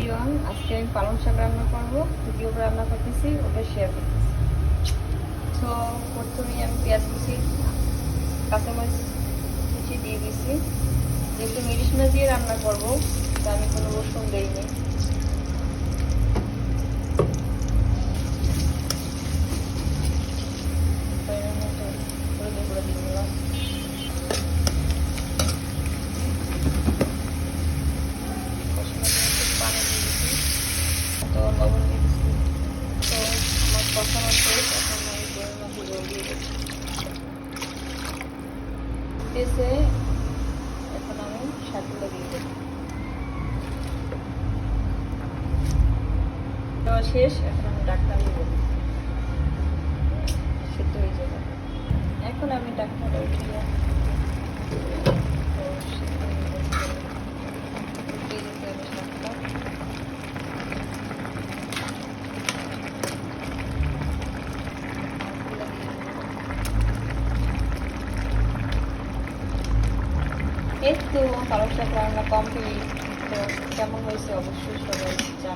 Everyone, আজকে আমি পালং শাক রান্না করবো। কীভাবে রান্না করতেছি ওটা শেয়ার করতেছি। তো প্রথমেই আমি পেঁয়াজ কুচি, কাঁচামরিচ কুচি দিয়ে দিচ্ছি। যেহেতু ইলিশ মাছ দিয়ে রান্না করবো, তা আমি কোনো রসুন দিইনি। তো লবণ দিয়ে দিচ্ছি। তো আমার কষানো শেষ, এখন আমি দইয়ের মধ্যে জল দিয়ে দিচ্ছি। এখন আমি শাকগুলো দিয়ে দেবো। দেওয়া শেষ, এখন আমি ডাকনা দিব, সিদ্ধ হয়ে যাবে। এখন আমি ডাকনাটা উঠিয়ে এই তো পালং শাক রান্না কমপ্লিট। তো কেমন হয়েছে অবশ্যই সবাই জানাবেন।